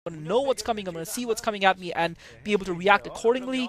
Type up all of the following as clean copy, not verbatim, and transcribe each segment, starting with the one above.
going to know what's coming, I'm going to see what's coming at me and be able to react accordingly.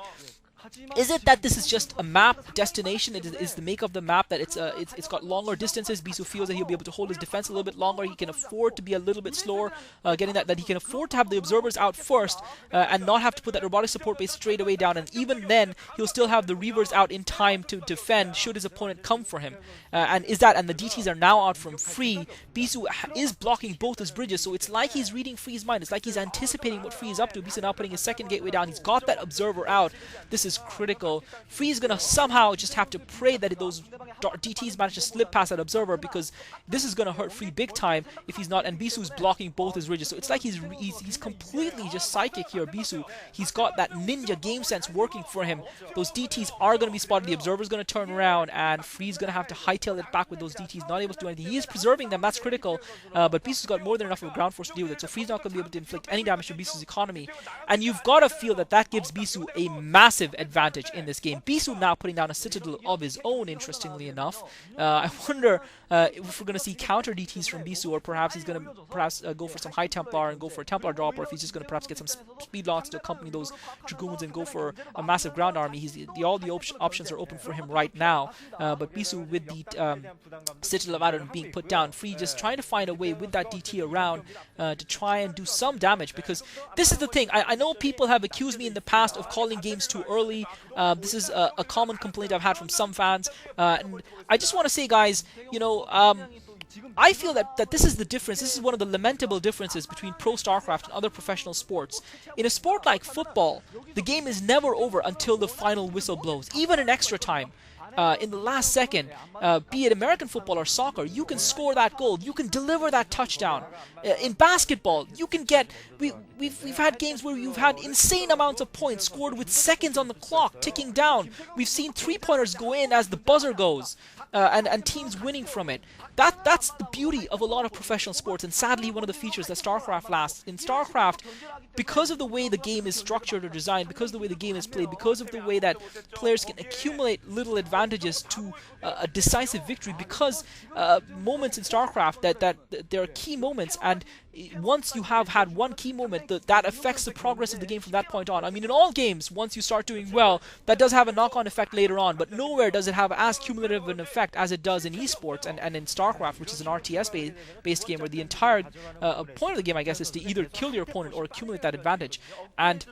Is it that this is just a map destination? It is the make of the map that it's got longer distances. Bisu feels that he'll be able to hold his defense a little bit longer. He can afford to be a little bit slower, getting that he can afford to have the observers out first and not have to put that robotic support base straight away down. And even then, he'll still have the reavers out in time to defend should his opponent come for him. And the DTs are now out from Free. Bisu is blocking both his bridges, so it's like he's reading Free's mind. It's like he's anticipating what Free is up to. Bisu now putting his second gateway down. He's got that observer out. This is critical. Free is going to somehow just have to pray that those DTs manage to slip past that observer, because this is going to hurt Free big time if he's not. And Bisu's blocking both his ridges, so it's like he's completely just psychic here. Bisu, he's got that ninja game sense working for him. Those DTs are going to be spotted. The observer's going to turn around, and Free's going to have to hightail it back with those DTs, not able to do anything. He is preserving them, that's critical, but Bisu's got more than enough of a ground force to deal with it, so Free's not going to be able to inflict any damage to Bisu's economy. And you've got to feel that that gives Bisu a massive advantage in this game. Bisu now putting down a citadel of his own, interestingly enough. I wonder if we're going to see counter DTs from Bisu, or perhaps he's going to go for some High Templar and go for a Templar drop, or if he's just going to perhaps get some speed lots to accompany those Dragoons and go for a massive ground army. All the options are open for him right now, but Bisu with the Citadel of Adon being put down, Free just trying to find a way with that DT around to try and do some damage, because this is the thing. I know people have accused me in the past of calling games too early. This is a common complaint I've had from some fans, and I just want to say, guys, I feel that this is the difference. This is one of the lamentable differences between pro StarCraft and other professional sports. In a sport like football, the game is never over until the final whistle blows, even in extra time. In the last second, be it American football or soccer, you can score that goal, you can deliver that touchdown. In basketball, you can get, we've had games where you've had insane amounts of points scored with seconds on the clock ticking down. We've seen three-pointers go in as the buzzer goes, and teams winning from it. That's the beauty of a lot of professional sports, and sadly one of the features that StarCraft lacks. In StarCraft, because of the way the game is structured or designed, because of the way the game is played, because of the way that players can accumulate little advantages to a decisive victory, because moments in StarCraft that there are key moments, and once you have had one key moment, that affects the progress of the game from that point on. I mean, in all games, once you start doing well, that does have a knock-on effect later on, but nowhere does it have as cumulative an effect as it does in esports and in StarCraft, which is an RTS-based game, where the entire point of the game, I guess, is to either kill your opponent or accumulate that advantage. And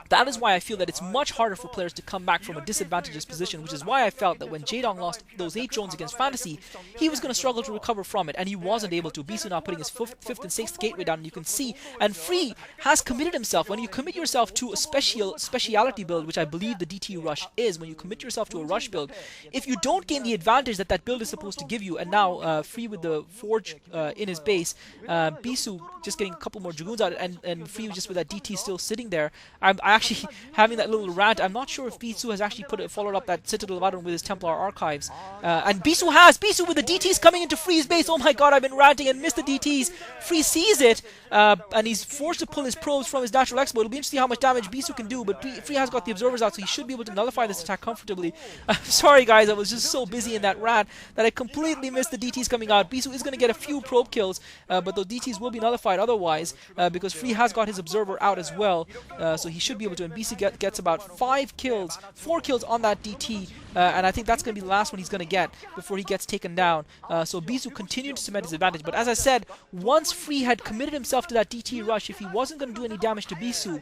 that is why I feel that it's much harder for players to come back from a disadvantageous position, which is why I felt that when Jaedong lost those 8 drones against Fantasy, he was going to struggle to recover from it, and he wasn't able to. Bisu now putting his 5th and 6th gateway down, and you can see, and Free has committed himself. When you commit yourself to a speciality build, which I believe the DT rush is, when you commit yourself to a rush build, if you don't gain the advantage that build is supposed to give you, and now Free with the Forge in his base, Bisu just getting a couple more Dragoons out, and Free just with that DT still sitting there. I actually having that little rant. I'm not sure if Bisu has actually followed up that Citadel of Adon with his Templar archives. And Bisu with the DTs coming into Free's base. Oh my god, I've been ranting and missed the DTs. Free sees it, and he's forced to pull his probes from his natural expo. It'll be interesting how much damage Bisu can do, but Free has got the observers out, so he should be able to nullify this attack comfortably. I'm sorry guys, I was just so busy in that rant that I completely missed the DTs coming out. Bisu is going to get a few probe kills, but those DTs will be nullified otherwise, because Free has got his observer out as well, so he should be able to. And Bisu gets about 4 kills on that DT, and I think that's going to be the last one he's going to get before he gets taken down. So Bisu continued to cement his advantage, but as I said, once Free had committed himself to that DT rush, if he wasn't going to do any damage to Bisu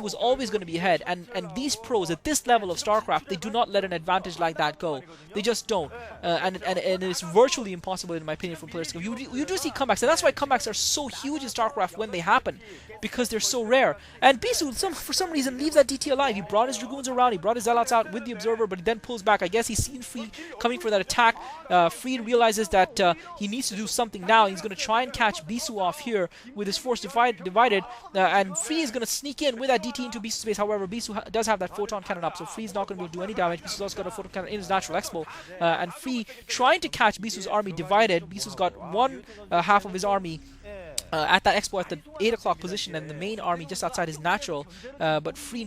was always going to be ahead, and these pros at this level of StarCraft, they do not let an advantage like that go. They just don't, and it's virtually impossible in my opinion for players to go. You do see comebacks, and that's why comebacks are so huge in StarCraft when they happen, because they're so rare. And Bisu, for some reason, leaves that DT alive. He brought his Dragoons around, he brought his Zealots out with the Observer, but he then pulls back. I guess he's seen Free coming for that attack. Free realizes that he needs to do something now. He's going to try and catch Bisu off here with his force divided, and Free is going to sneak in with that DT into Bisu's base. However, Bisu does have that photon cannon up, so Free's not going to be able to do any damage. Bisu's also got a photon cannon in his natural expo, and Free trying to catch Bisu's army divided. Bisu's got one half of his army at that expo at the 8 o'clock position, and the main army just outside is natural, but Free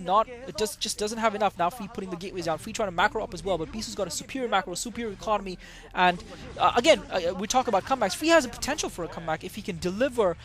just doesn't have enough. Now Free putting the gateways down, Free trying to macro up as well, but Bisu's got a superior macro, superior economy, and again, we talk about comebacks. Free has a potential for a comeback if he can deliver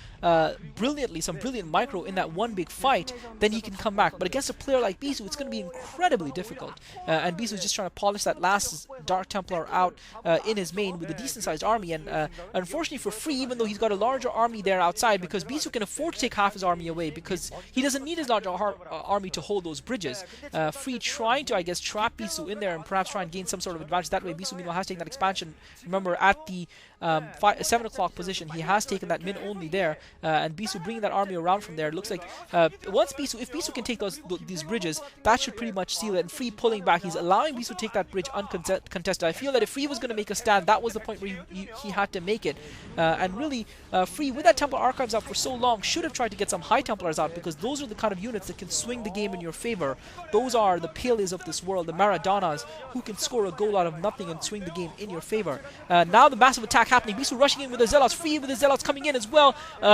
brilliantly, some brilliant micro in that one big fight, then he can come back. But against a player like Bisu, it's going to be incredibly difficult, and Bisu's just trying to polish that last Dark Templar out in his main with a decent sized army, and unfortunately for Free, even though he's got a larger army there outside, because Bisu can afford to take half his army away because he doesn't need his large army to hold those bridges. Free trying to, I guess, trap Bisu in there and perhaps try and gain some sort of advantage that way. Bisu meanwhile has taken that expansion. Remember, at the 7 o'clock position, he has taken that min only there, and Bisu bringing that army around from there. It looks like if Bisu can take these bridges, that should pretty much seal it. And Free pulling back, he's allowing Bisu to take that bridge uncontested. I feel that if Free was going to make a stand, that was the point where he had to make it. And really, Free, with that Templar Archives out for so long, should have tried to get some High Templars out, because those are the kind of units that can swing the game in your favor. Those are the Pele's of this world, the Maradonas, who can score a goal out of nothing and swing the game in your favor. Now the massive attack happening. Bisu rushing in with the Zealots. Free with the Zealots coming in as well.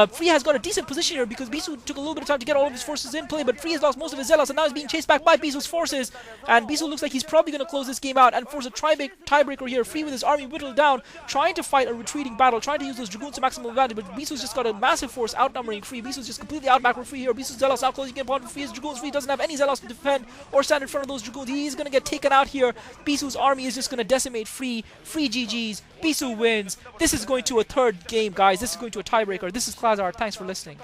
Free has got a decent position here because Bisu took a little bit of time to get all of his forces in play, but Free has lost most of his Zealots and now he's being chased back by Bisu's forces. And Bisu looks like he's probably going to close this game out and force a tiebreaker here. Free with his army whittled down, trying to fight a retreating battle, trying to use those Dragoons to maximum advantage, but Bisu's just got a massive force outnumbering Free. Bisu's just completely outbacked Free here. Bisu's Zealots now closing in upon Free's Dragoons. Free doesn't have any Zealots to defend or stand in front of those Dragoons. He's going to get taken out here. Bisu's army is just going to decimate Free. Free GG's. Bisu wins. This is going to a third game, guys. This is going to a tiebreaker. This is Klazart. Thanks for listening.